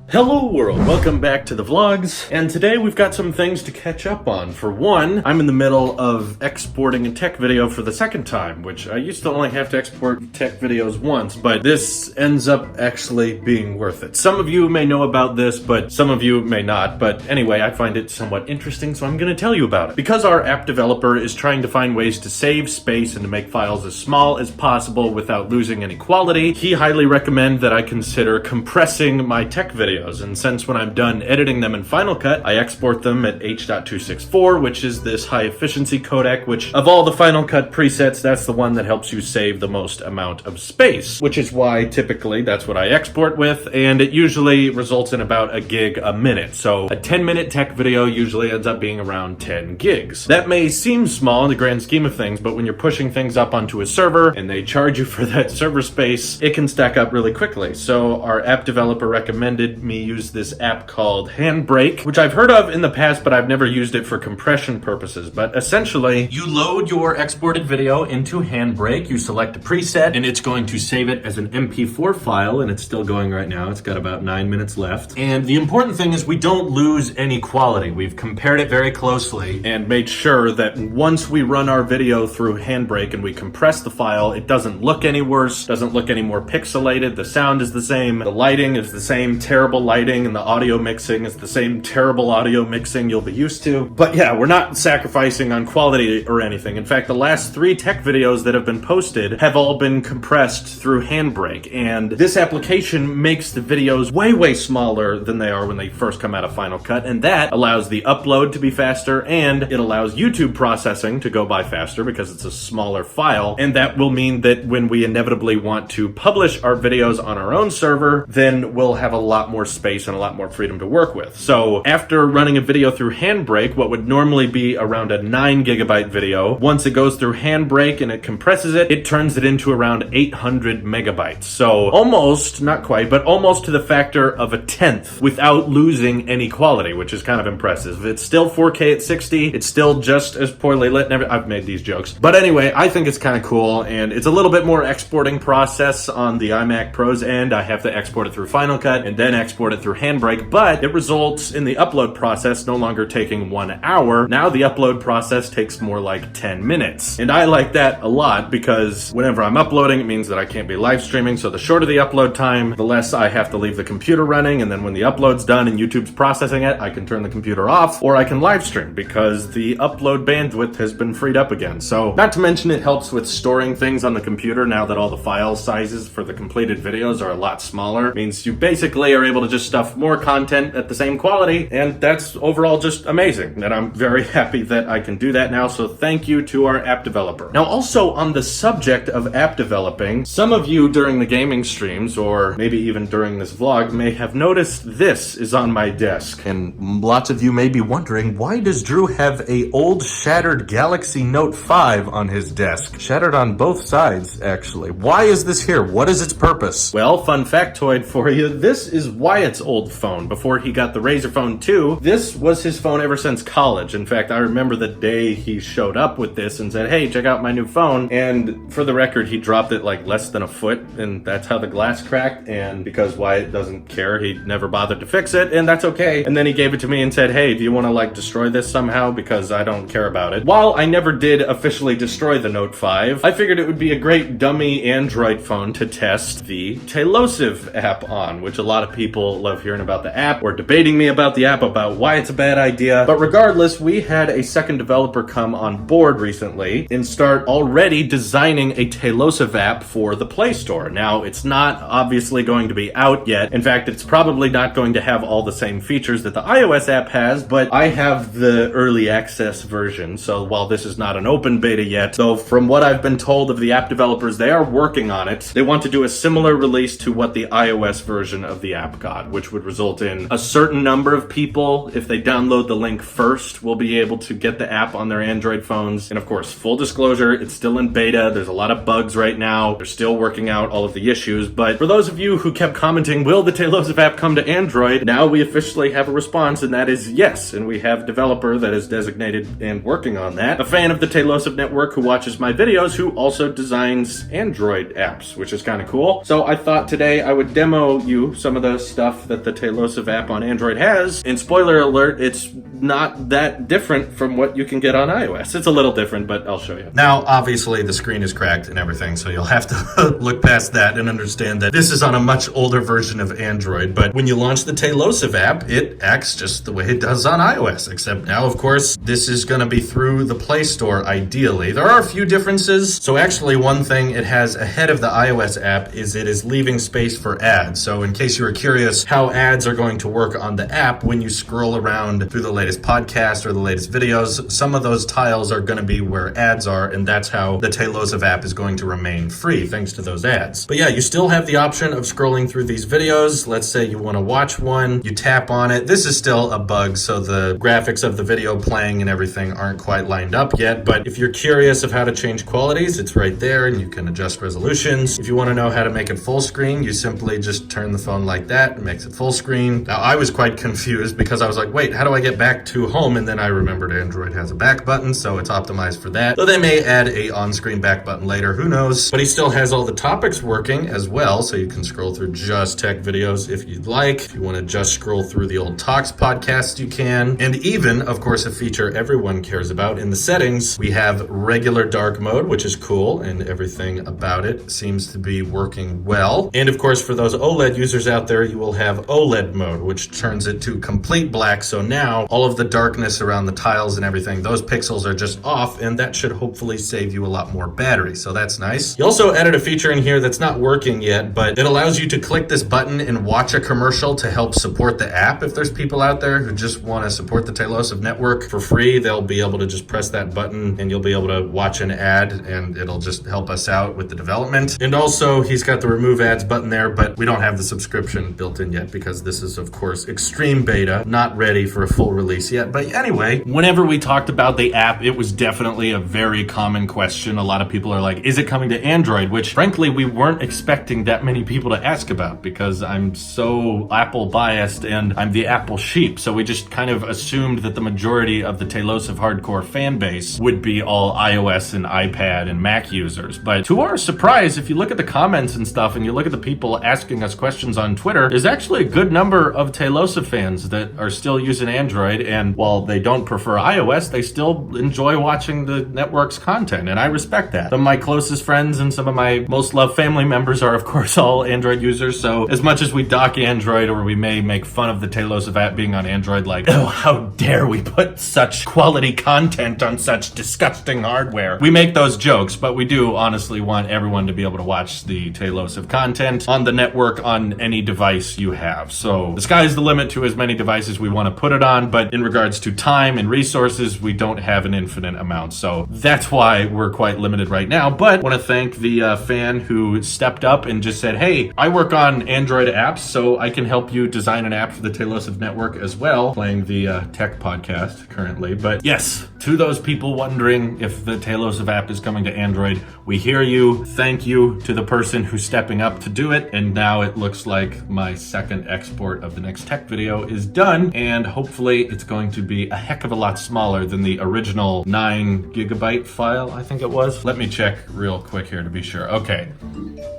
Hello world, welcome back to the vlogs, and today we've got some things to catch up on. For one, I'm in the middle of exporting a tech video for the second time, which I used to only have to export tech videos once, but this ends up actually being worth it. Some of you may know about this, but some of you may not, but anyway, I find it somewhat interesting, so I'm gonna tell you about it. Because our app developer is trying to find ways to save space and to make files as small as possible without losing any quality, he highly recommends that I consider compressing my tech videos. And since when I'm done editing them in Final Cut, I export them at H.264, which is this high efficiency codec, which of all the Final Cut presets, that's the one that helps you save the most amount of space, which is why typically that's what I export with, and it usually results in about a gig a minute. So a 10-minute tech video usually ends up being around 10 gigs. That may seem small in the grand scheme of things, but when you're pushing things up onto a server and they charge you for that server space, it can stack up really quickly. So our app developer recommended me use this app called Handbrake, which I've heard of in the past, but I've never used it for compression purposes. But essentially, you load your exported video into Handbrake, you select a preset, and it's going to save it as an MP4 file, and it's still going right now. It's got about 9 minutes left. And the important thing is we don't lose any quality. We've compared it very closely and made sure that once we run our video through Handbrake and we compress the file, it doesn't look any worse, doesn't look any more pixelated, the sound is the same, the lighting is the same terrible lighting, and the audio mixing is the same terrible audio mixing you'll be used to. But yeah, we're not sacrificing on quality or anything. In fact, the last 3 tech videos that have been posted have all been compressed through Handbrake, and this application makes the videos way smaller than they are when they first come out of Final Cut, and that allows the upload to be faster, and it allows YouTube processing to go by faster because it's a smaller file, and that will mean that when we inevitably want to publish our videos on our own server, then we'll have a lot more space and a lot more freedom to work with. So after running a video through Handbrake, what would normally be around a 9 gigabyte video, once it goes through Handbrake and it compresses it, it turns it into around 800 megabytes. So almost, not quite, but almost to the factor of a tenth without losing any quality, which is kind of impressive. It's still 4K at 60. It's still just as poorly lit. I've made these jokes. But anyway, I think it's kind of cool, and it's a little bit more exporting process on the iMac Pro's end. I have to export it through Final Cut and then export it through Handbrake, but it results in the upload process no longer taking 1 hour. Now the upload process takes more like 10 minutes. And I like that a lot because whenever I'm uploading, it means that I can't be live streaming. So the shorter the upload time, the less I have to leave the computer running. And then when the upload's done and YouTube's processing it, I can turn the computer off or I can live stream because the upload bandwidth has been freed up again. So not to mention it helps with storing things on the computer now that all the file sizes for the completed videos are a lot smaller. It means you basically are able to just stuff more content at the same quality, and that's overall just amazing, and I'm very happy that I can do that now, so thank you to our app developer. Now also on the subject of app developing, some of you during the gaming streams, or maybe even during this vlog, may have noticed this is on my desk, and lots of you may be wondering, why does Drew have a old shattered Galaxy Note 5 on his desk? Shattered on both sides, actually. Why is this here? What is its purpose? Well, fun factoid for you, this is Wyatt's old phone. Before he got the Razr Phone 2, this was his phone ever since college. In fact, I remember the day he showed up with this and said, hey, check out my new phone. And for the record, he dropped it like less than a foot, and that's how the glass cracked. And because Wyatt doesn't care, he never bothered to fix it, and that's okay. And then he gave it to me and said, hey, do you want to like destroy this somehow? Because I don't care about it. While I never did officially destroy the Note 5, I figured it would be a great dummy Android phone to test the Tailosive app on, which a lot of people love hearing about the app or debating me about the app, about why it's a bad idea. But regardless, we had a second developer come on board recently and start already designing a Tailosive app for the Play Store. Now, it's not obviously going to be out yet. In fact, it's probably not going to have all the same features that the iOS app has, but I have the early access version. So while this is not an open beta yet, though from what I've been told of the app developers, they are working on it. They want to do a similar release to what the iOS version of the app got, which would result in a certain number of people, if they download the link first, will be able to get the app on their Android phones. And of course, full disclosure, it's still in beta. There's a lot of bugs right now. They're still working out all of the issues. But for those of you who kept commenting, will the Tailosive app come to Android? Now we officially have a response, and that is yes. And we have a developer that is designated and working on that. A fan of the Tailosive network who watches my videos, who also designs Android apps, which is kind of cool. So I thought today I would demo you some of the stuff that the Tailosive app on Android has. And spoiler alert, it's not that different from what you can get on iOS. It's a little different, but I'll show you. Now, obviously, the screen is cracked and everything, so you'll have to look past that and understand that this is on a much older version of Android. But when you launch the Tailosive app, it acts just the way it does on iOS, except now, of course, this is going to be through the Play Store, ideally. There are a few differences. So actually, one thing it has ahead of the iOS app is it is leaving space for ads. So in case you were curious how ads are going to work on the app, when you scroll around through the latest podcast or the latest videos, some of those tiles are going to be where ads are, and that's how the Tailosive app is going to remain free, thanks to those ads. But yeah, you still have the option of scrolling through these videos. Let's say you want to watch one, you tap on it. This is still a bug, so the graphics of the video playing and everything aren't quite lined up yet, but if you're curious of how to change qualities, it's right there, and you can adjust resolutions. If you want to know how to make it full screen, you simply just turn the phone like that and makes it full screen. Now, I was quite confused because I was like, wait, how do I get back to home? And then I remembered Android has a back button, so it's optimized for that. Though they may add a on-screen back button later, who knows? But he still has all the topics working as well, so you can scroll through just tech videos if you'd like. If you want to just scroll through the old Talks podcast, you can. And even, of course, a feature everyone cares about in the settings, we have regular dark mode, which is cool, and everything about it seems to be working well. And of course, for those OLED users out there, you will have OLED mode, which turns it to complete black. So now all of the darkness around the tiles and everything, those pixels are just off, and that should hopefully save you a lot more battery. So that's nice. You also added a feature in here that's not working yet, but it allows you to click this button and watch a commercial to help support the app. If there's people out there who just want to support the Tailosive network for free, they'll be able to just press that button and you'll be able to watch an ad, and it'll just help us out with the development. And also, he's got the remove ads button there, but we don't have the subscription built in yet because this is, of course, extreme beta, not ready for a full release yet. But anyway, whenever we talked about the app, it was definitely a very common question. A lot of people are like, is it coming to Android? Which, frankly, we weren't expecting that many people to ask about because I'm so Apple biased and I'm the Apple sheep. So we just kind of assumed that the majority of the Tailosive hardcore fan base would be all iOS and iPad and Mac users. But to our surprise, if you look at the comments and stuff and you look at the people asking us questions on Twitter, there's actually a good number of Tailosive fans that are still using Android, and while they don't prefer iOS, they still enjoy watching the network's content, and I respect that. Some of my closest friends and some of my most loved family members are, of course, all Android users, so as much as we dock Android, or we may make fun of the Tailosive app being on Android, like, oh, how dare we put such quality content on such disgusting hardware. We make those jokes, but we do honestly want everyone to be able to watch the Tailosive content on the network on any device you have. So the sky's the limit to as many devices we want to put it on, but in regards to time and resources, we don't have an infinite amount. So that's why we're quite limited right now. But I want to thank the fan who stepped up and just said, hey, I work on Android apps, so I can help you design an app for the Tailosive network as well, playing the tech podcast currently. But yes, to those people wondering if the Tailosive app is coming to Android, we hear you. Thank you to the person who's stepping up to do it. And now it looks like my second export of the next tech video is done. And hopefully it's going to be a heck of a lot smaller than the original 9 gigabyte file, I think it was. Let me check real quick here to be sure. Okay.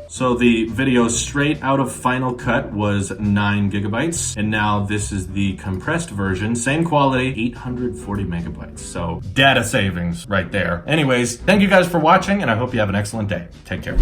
So the video straight out of Final Cut was 9 gigabytes, and now this is the compressed version, same quality, 840 megabytes. So data savings right there. Anyways, thank you guys for watching, and I hope you have an excellent day. Take care.